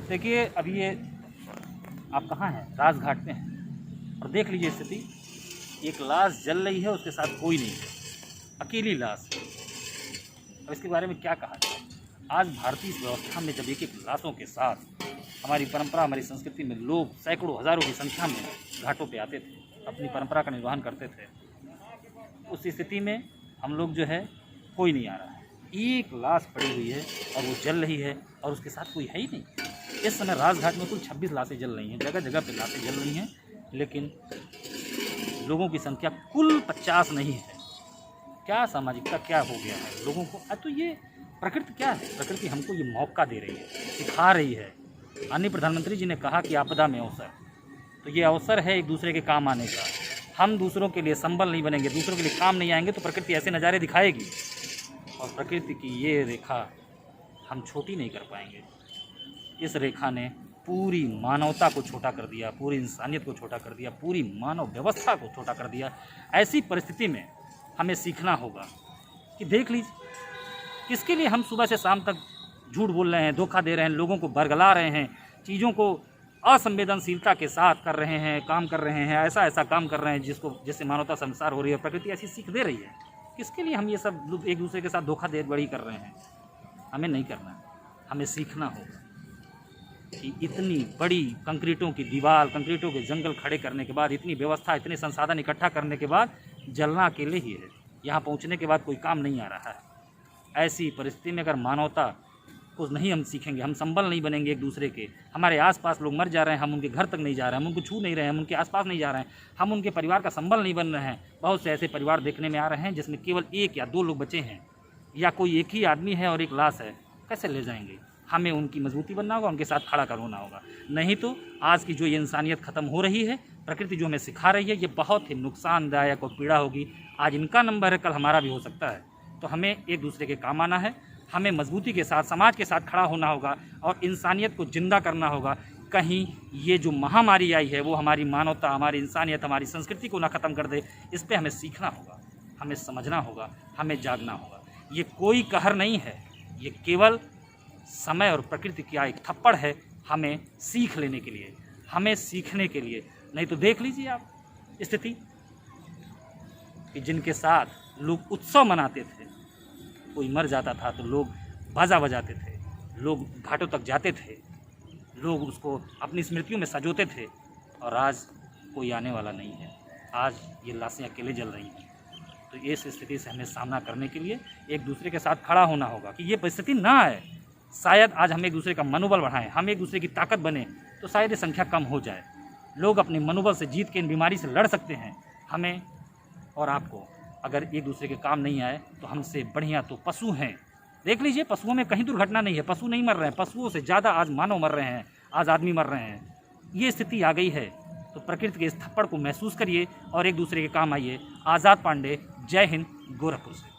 देखिए अभी ये आप कहाँ हैं? राजघाट पे हैं और देख लीजिए स्थिति, एक लाश जल रही है, उसके साथ कोई नहीं है, अकेली लाश है। अब इसके बारे में क्या कहा जाए? आज भारतीय व्यवस्था में जब एक एक लाशों के साथ हमारी परंपरा, हमारी संस्कृति में लोग सैकड़ों हज़ारों की संख्या में घाटों पे आते थे, अपनी परंपरा का निर्वहन करते थे, उस स्थिति में हम लोग जो है कोई नहीं आ रहा है, एक लाश पड़ी हुई है और वो जल रही है और उसके साथ कोई है ही नहीं। इस समय राजघाट में कुल 26 लाशें जल रही हैं, जगह जगह पे लाशें जल रही हैं, लेकिन लोगों की संख्या कुल 50 नहीं है। क्या सामाजिकता क्या हो गया है लोगों को? तो ये प्रकृति क्या है? प्रकृति हमको ये मौका दे रही है, सिखा रही है। माननीय प्रधानमंत्री जी ने कहा कि आपदा में अवसर, तो ये अवसर है एक दूसरे के काम आने का। हम दूसरों के लिए संबल नहीं बनेंगे, दूसरों के लिए काम नहीं आएंगे, तो प्रकृति ऐसे नज़ारे दिखाएगी और प्रकृति की ये रेखा हम छोटी नहीं कर पाएंगे। इस रेखा ने पूरी मानवता को छोटा कर दिया, पूरी इंसानियत को छोटा कर दिया, पूरी मानव व्यवस्था को छोटा कर दिया। ऐसी परिस्थिति में हमें सीखना होगा कि देख लीजिए किसके लिए हम सुबह से शाम तक झूठ बोल रहे हैं, धोखा दे रहे हैं, लोगों को बरगला रहे हैं, चीज़ों को असंवेदनशीलता के साथ कर रहे हैं, काम कर रहे हैं, ऐसा काम कर रहे हैं जिससे मानवता संसार हो रही है, प्रकृति ऐसी सीख दे रही है। किसके लिए हम ये सब एक दूसरे के साथ धोखा दे बड़ी कर रहे हैं? हमें नहीं करना है, हमें सीखना होगा कि इतनी बड़ी कंक्रीटों की दीवार, कंक्रीटों के जंगल खड़े करने के बाद, इतनी व्यवस्था, इतने संसाधन इकट्ठा करने के बाद जलना अकेले ही है। यहाँ पहुँचने के बाद कोई काम नहीं आ रहा है। ऐसी परिस्थिति में अगर मानवता को नहीं हम सीखेंगे, हम संबल नहीं बनेंगे एक दूसरे के, हमारे आसपास लोग मर जा रहे हैं, हम उनके घर तक नहीं जा रहे हैं, हम उनको छू नहीं रहे हैं, हम उनके आसपास नहीं जा रहे हैं, हम उनके परिवार का संबल नहीं बन रहे हैं। बहुत से ऐसे परिवार देखने में आ रहे हैं जिसमें केवल 1 या 2 लोग बचे हैं, या कोई एक ही आदमी है और एक लाश है। कैसे ले जाएंगे? हमें उनकी मजबूती बनना होगा, उनके साथ खड़ा करना होगा। नहीं तो आज की जो ये इंसानियत ख़त्म हो रही है, प्रकृति जो हमें सिखा रही है, ये बहुत ही नुकसानदायक और पीड़ा होगी। आज इनका नंबर है, कल हमारा भी हो सकता है। तो हमें एक दूसरे के काम आना है, हमें मजबूती के साथ समाज के साथ खड़ा होना होगा और इंसानियत को जिंदा करना होगा। कहीं ये जो महामारी आई है वो हमारी मानवता, हमारी इंसानियत, हमारी संस्कृति को ना ख़त्म कर दे। इस पर हमें सीखना होगा, हमें समझना होगा, हमें जागना होगा। ये कोई कहर नहीं है, ये केवल समय और प्रकृति का एक थप्पड़ है हमें सीख लेने के लिए, हमें सीखने के लिए। नहीं तो देख लीजिए आप स्थिति कि जिनके साथ लोग उत्सव मनाते थे, कोई मर जाता था तो लोग बाजा बजाते थे, लोग घाटों तक जाते थे, लोग उसको अपनी स्मृतियों में सजोते थे, और आज कोई आने वाला नहीं है। आज ये लाशें अकेले जल रही हैं। तो इस स्थिति से हमें सामना करने के लिए एक दूसरे के साथ खड़ा होना होगा कि ये परिस्थिति ना आए। शायद आज हम एक दूसरे का मनोबल बढ़ाएं, हम एक दूसरे की ताकत बने, तो शायद ये संख्या कम हो जाए। लोग अपने मनोबल से जीत के इन बीमारी से लड़ सकते हैं। हमें और आपको अगर एक दूसरे के काम नहीं आए तो हमसे बढ़िया तो पशु हैं। देख लीजिए, पशुओं में कहीं दुर्घटना नहीं है, पशु नहीं मर रहे हैं, पशुओं से ज़्यादा आज मानव मर रहे हैं, आज आदमी मर रहे हैं। ये स्थिति आ गई है, तो प्रकृति के इस थप्पड़ को महसूस करिए और एक दूसरे के काम आइए। आज़ाद पांडे, जय हिंद, गोरखपुर से।